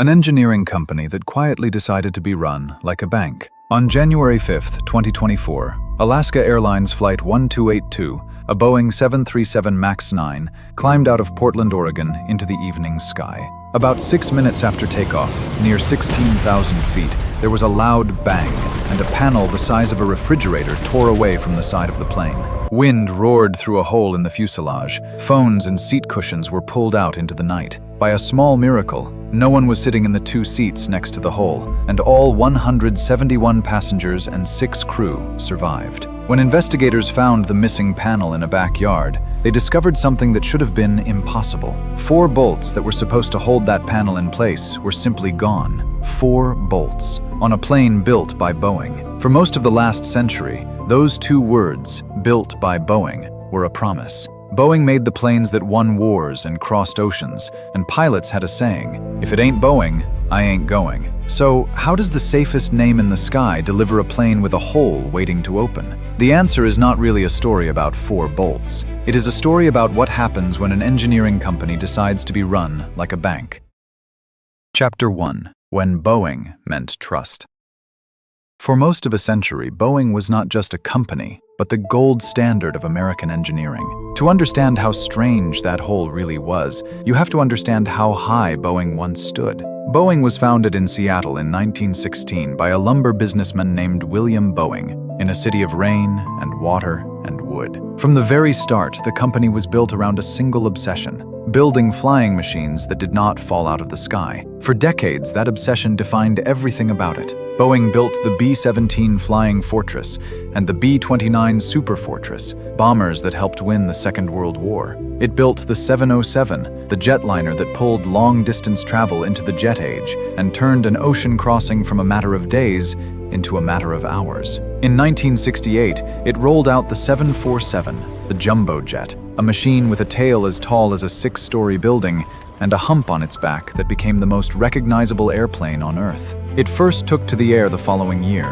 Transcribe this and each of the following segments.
An engineering company that quietly decided to be run like a bank. On January 5, 2024, Alaska Airlines Flight 1282, a Boeing 737 MAX 9, climbed out of Portland, Oregon into the evening sky. About 6 minutes after takeoff, near 16,000 feet, there was a loud bang, and a panel the size of a refrigerator tore away from the side of the plane. Wind roared through a hole in the fuselage. Phones and seat cushions were pulled out into the night. By a small miracle, no one was sitting in the 2 seats next to the hole, and all 171 passengers and 6 crew survived. When investigators found the missing panel in a backyard, they discovered something that should have been impossible. 4 bolts that were supposed to hold that panel in place were simply gone. 4 bolts on a plane built by Boeing. For most of the last century, those 2 words, built by Boeing, were a promise. Boeing made the planes that won wars and crossed oceans, and pilots had a saying, "If it ain't Boeing, I ain't going." So, how does the safest name in the sky deliver a plane with a hole waiting to open? The answer is not really a story about 4 bolts. It is a story about what happens when an engineering company decides to be run like a bank. Chapter 1. When Boeing meant trust. For most of a century, Boeing was not just a company, but the gold standard of American engineering. To understand how strange that hole really was, you have to understand how high Boeing once stood. Boeing was founded in Seattle in 1916 by a lumber businessman named William Boeing, in a city of rain and water and wood. From the very start, the company was built around a single obsession: building flying machines that did not fall out of the sky. For decades, that obsession defined everything about it. Boeing built the B-17 Flying Fortress and the B-29 Super Fortress, bombers that helped win the Second World War. It built the 707, the jetliner that pulled long-distance travel into the jet age and turned an ocean crossing from a matter of days into a matter of hours. In 1968, it rolled out the 747, the jumbo jet, a machine with a tail as tall as a 6-story building and a hump on its back that became the most recognizable airplane on Earth. It first took to the air the following year.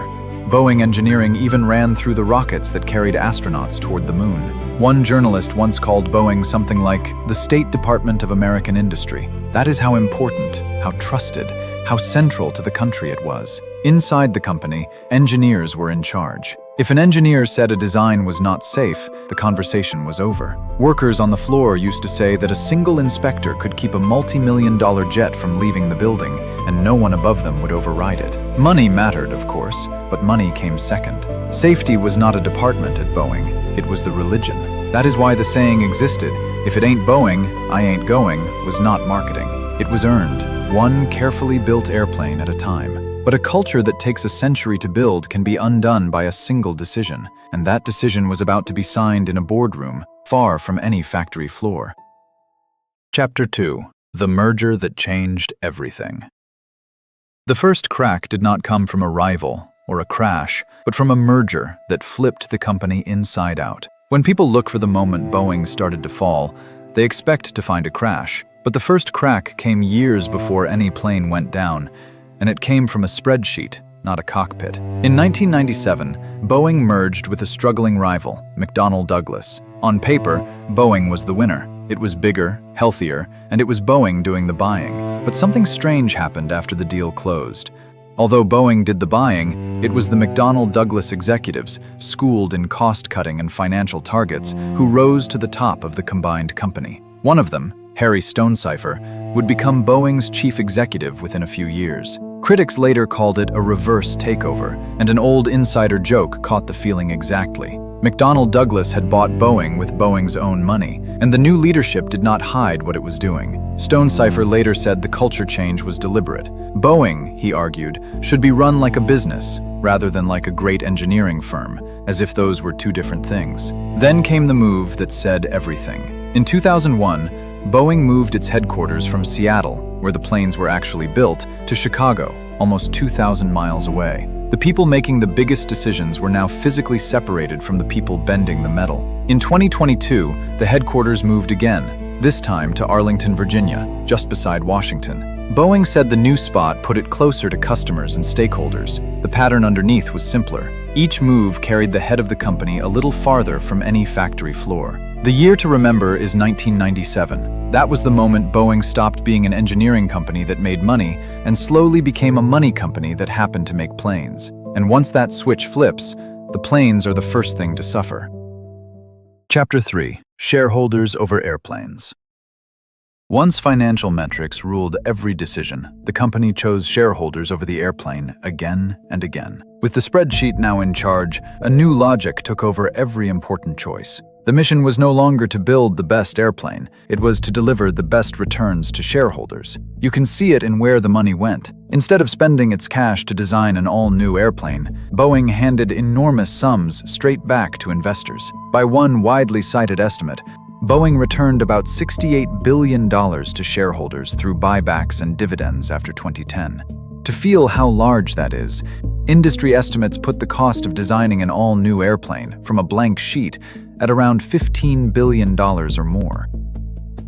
Boeing engineering even ran through the rockets that carried astronauts toward the moon. One journalist once called Boeing something like the State Department of American industry. That is how important, how trusted, how central to the country it was. Inside the company, engineers were in charge. If an engineer said a design was not safe, the conversation was over. Workers on the floor used to say that a single inspector could keep a multi-million-dollar jet from leaving the building, and no one above them would override it. Money mattered, of course, but money came second. Safety was not a department at Boeing, it was the religion. That is why the saying existed, "If it ain't Boeing, I ain't going," was not marketing. It was earned, one carefully built airplane at a time. But a culture that takes a century to build can be undone by a single decision, and that decision was about to be signed in a boardroom, far from any factory floor. Chapter 2. The merger that changed everything. The first crack did not come from a rival or a crash, but from a merger that flipped the company inside out. When people look for the moment Boeing started to fall, they expect to find a crash, but the first crack came years before any plane went down, and it came from a spreadsheet, not a cockpit. In 1997, Boeing merged with a struggling rival, McDonnell Douglas. On paper, Boeing was the winner. It was bigger, healthier, and it was Boeing doing the buying. But something strange happened after the deal closed. Although Boeing did the buying, it was the McDonnell Douglas executives, schooled in cost-cutting and financial targets, who rose to the top of the combined company. One of them, Harry Stonecipher, would become Boeing's chief executive within a few years. Critics later called it a reverse takeover, and an old insider joke caught the feeling exactly. McDonnell Douglas had bought Boeing with Boeing's own money, and the new leadership did not hide what it was doing. Stonecipher later said the culture change was deliberate. Boeing, he argued, should be run like a business, rather than like a great engineering firm, as if those were 2 different things. Then came the move that said everything. In 2001, Boeing moved its headquarters from Seattle, where the planes were actually built, to Chicago, almost 2,000 miles away. The people making the biggest decisions were now physically separated from the people bending the metal. In 2022, the headquarters moved again, this time to Arlington, Virginia, just beside Washington. Boeing said the new spot put it closer to customers and stakeholders. The pattern underneath was simpler. Each move carried the head of the company a little farther from any factory floor. The year to remember is 1997. That was the moment Boeing stopped being an engineering company that made money and slowly became a money company that happened to make planes. And once that switch flips, the planes are the first thing to suffer. Chapter 3: Shareholders over airplanes. Once financial metrics ruled every decision, the company chose shareholders over the airplane again and again. With the spreadsheet now in charge, a new logic took over every important choice. The mission was no longer to build the best airplane, it was to deliver the best returns to shareholders. You can see it in where the money went. Instead of spending its cash to design an all-new airplane, Boeing handed enormous sums straight back to investors. By one widely cited estimate, Boeing returned about $68 billion to shareholders through buybacks and dividends after 2010. To feel how large that is, industry estimates put the cost of designing an all-new airplane from a blank sheet at around $15 billion or more.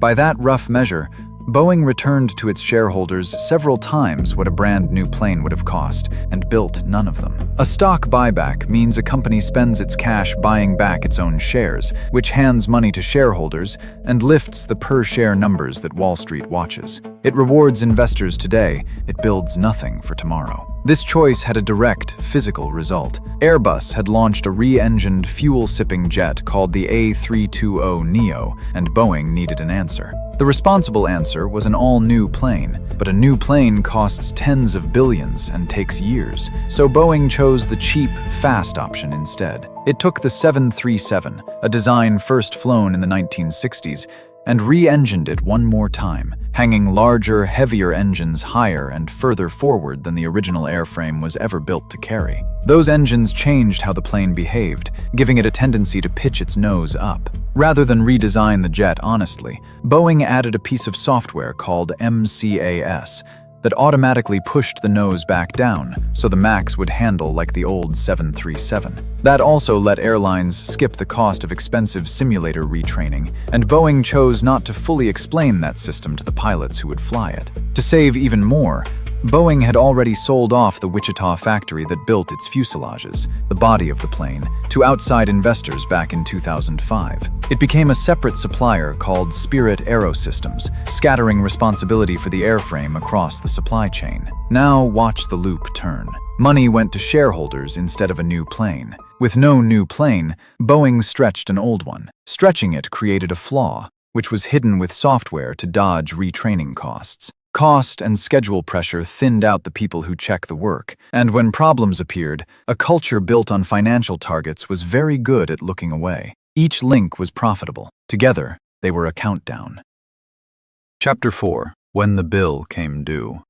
By that rough measure, Boeing returned to its shareholders several times what a brand new plane would have cost, and built none of them. A stock buyback means a company spends its cash buying back its own shares, which hands money to shareholders and lifts the per-share numbers that Wall Street watches. It rewards investors today, it builds nothing for tomorrow. This choice had a direct, physical result. Airbus had launched a re-engined, fuel-sipping jet called the A320neo, and Boeing needed an answer. The responsible answer was an all-new plane, but a new plane costs tens of billions and takes years, so Boeing chose the cheap, fast option instead. It took the 737, a design first flown in the 1960s, and re-engined it one more time, hanging larger, heavier engines higher and further forward than the original airframe was ever built to carry. Those engines changed how the plane behaved, giving it a tendency to pitch its nose up. Rather than redesign the jet honestly, Boeing added a piece of software called MCAS that automatically pushed the nose back down, so the MAX would handle like the old 737. That also let airlines skip the cost of expensive simulator retraining, and Boeing chose not to fully explain that system to the pilots who would fly it. To save even more, Boeing had already sold off the Wichita factory that built its fuselages, the body of the plane, to outside investors back in 2005. It became a separate supplier called Spirit Aerosystems, scattering responsibility for the airframe across the supply chain. Now watch the loop turn. Money went to shareholders instead of a new plane. With no new plane, Boeing stretched an old one. Stretching it created a flaw, which was hidden with software to dodge retraining costs. Cost and schedule pressure thinned out the people who check the work, and when problems appeared, a culture built on financial targets was very good at looking away. Each link was profitable. Together, they were a countdown. Chapter 4: When the bill came due.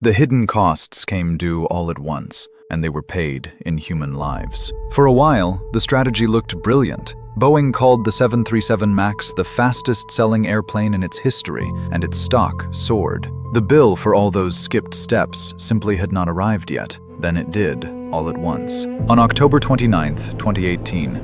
The hidden costs came due all at once, and they were paid in human lives. For a while, the strategy looked brilliant. Boeing called the 737 MAX the fastest-selling airplane in its history, and its stock soared. The bill for all those skipped steps simply had not arrived yet. Then it did, all at once. On October 29, 2018,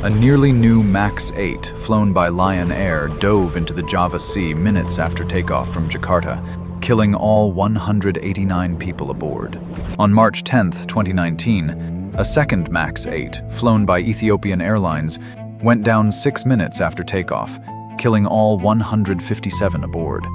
a nearly new MAX 8 flown by Lion Air dove into the Java Sea minutes after takeoff from Jakarta, killing all 189 people aboard. On March 10, 2019, a second MAX 8, flown by Ethiopian Airlines, went down 6 minutes after takeoff, killing all 157 aboard.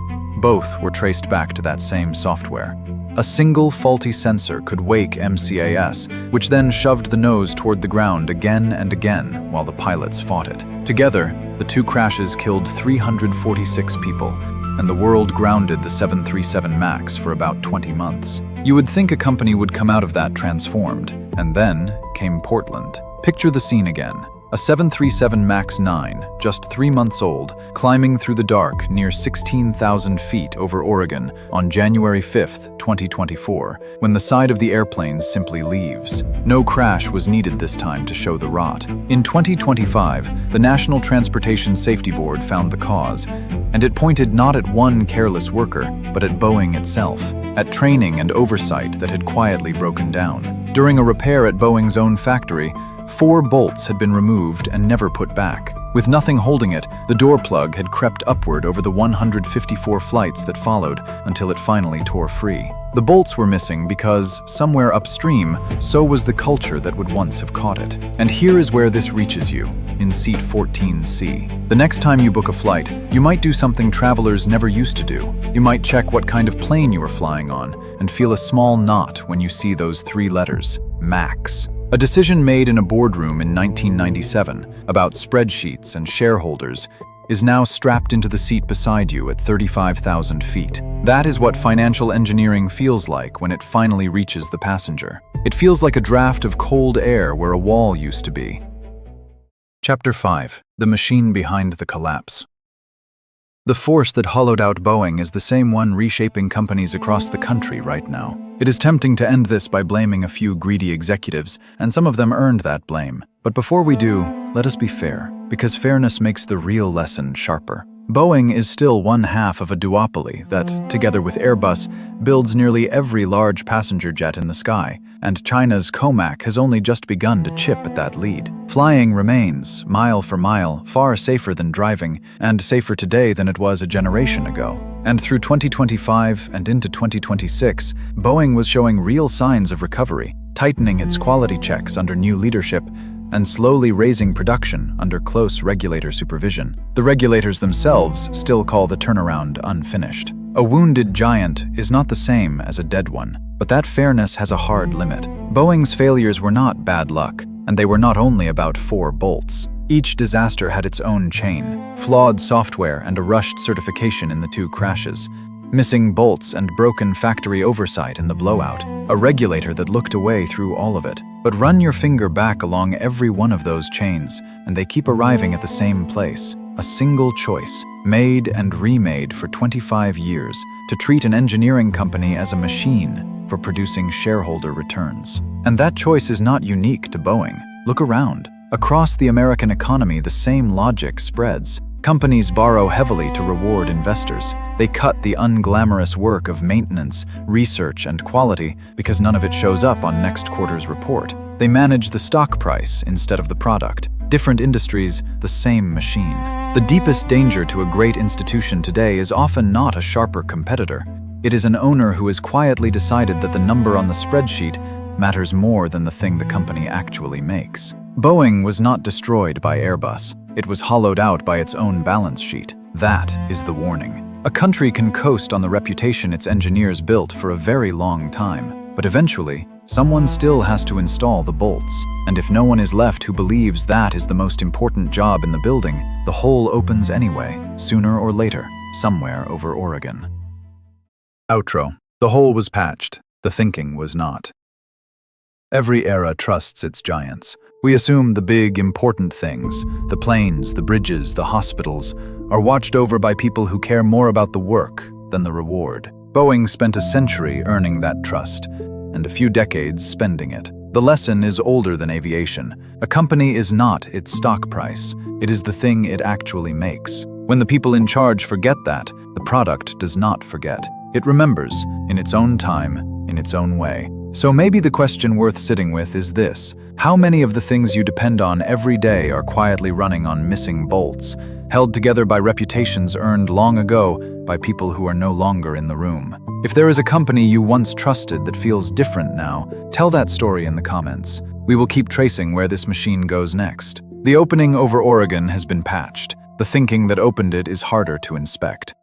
Both were traced back to that same software. A single faulty sensor could wake MCAS, which then shoved the nose toward the ground again and again while the pilots fought it. Together, the two crashes killed 346 people, and the world grounded the 737 MAX for about 20 months. You would think a company would come out of that transformed, and then came Portland. Picture the scene again. A 737 MAX 9, just 3 months old, climbing through the dark near 16,000 feet over Oregon on January 5, 2024, when the side of the airplane simply leaves. No crash was needed this time to show the rot. In 2025, the National Transportation Safety Board found the cause, and it pointed not at one careless worker, but at Boeing itself, at training and oversight that had quietly broken down. During a repair at Boeing's own factory, 4 bolts had been removed and never put back. With nothing holding it, the door plug had crept upward over the 154 flights that followed until it finally tore free. The bolts were missing because, somewhere upstream, so was the culture that would once have caught it. And here is where this reaches you, in seat 14C. The next time you book a flight, you might do something travelers never used to do. You might check what kind of plane you are flying on and feel a small knot when you see those 3 letters, MAX. A decision made in a boardroom in 1997 about spreadsheets and shareholders is now strapped into the seat beside you at 35,000 feet. That is what financial engineering feels like when it finally reaches the passenger. It feels like a draft of cold air where a wall used to be. Chapter 5. The machine behind the collapse. The force that hollowed out Boeing is the same one reshaping companies across the country right now. It is tempting to end this by blaming a few greedy executives, and some of them earned that blame. But before we do, let us be fair, because fairness makes the real lesson sharper. Boeing is still one half of a duopoly that, together with Airbus, builds nearly every large passenger jet in the sky, and China's Comac has only just begun to chip at that lead. Flying remains, mile for mile, far safer than driving, and safer today than it was a generation ago. And through 2025 and into 2026, Boeing was showing real signs of recovery, tightening its quality checks under new leadership, and slowly raising production under close regulator supervision. The regulators themselves still call the turnaround unfinished. A wounded giant is not the same as a dead one, but that fairness has a hard limit. Boeing's failures were not bad luck, and they were not only about 4 bolts. Each disaster had its own chain, flawed software and a rushed certification in the 2 crashes, missing bolts and broken factory oversight in the blowout, a regulator that looked away through all of it. But run your finger back along every one of those chains, and they keep arriving at the same place. A single choice, made and remade for 25 years, to treat an engineering company as a machine for producing shareholder returns. And that choice is not unique to Boeing. Look around. Across the American economy, the same logic spreads. Companies borrow heavily to reward investors. They cut the unglamorous work of maintenance, research, and quality because none of it shows up on next quarter's report. They manage the stock price instead of the product. Different industries, the same machine. The deepest danger to a great institution today is often not a sharper competitor. It is an owner who has quietly decided that the number on the spreadsheet matters more than the thing the company actually makes. Boeing was not destroyed by Airbus. It was hollowed out by its own balance sheet. That is the warning. A country can coast on the reputation its engineers built for a very long time, but eventually, someone still has to install the bolts. And if no one is left who believes that is the most important job in the building, the hole opens anyway, sooner or later, somewhere over Oregon. Outro. The hole was patched. The thinking was not. Every era trusts its giants. We assume the big, important things, the planes, the bridges, the hospitals, are watched over by people who care more about the work than the reward. Boeing spent a century earning that trust, and a few decades spending it. The lesson is older than aviation. A company is not its stock price. It is the thing it actually makes. When the people in charge forget that, the product does not forget. It remembers, in its own time, in its own way. So maybe the question worth sitting with is this: how many of the things you depend on every day are quietly running on missing bolts, held together by reputations earned long ago by people who are no longer in the room? If there is a company you once trusted that feels different now, tell that story in the comments. We will keep tracing where this machine goes next. The opening over Oregon has been patched. The thinking that opened it is harder to inspect.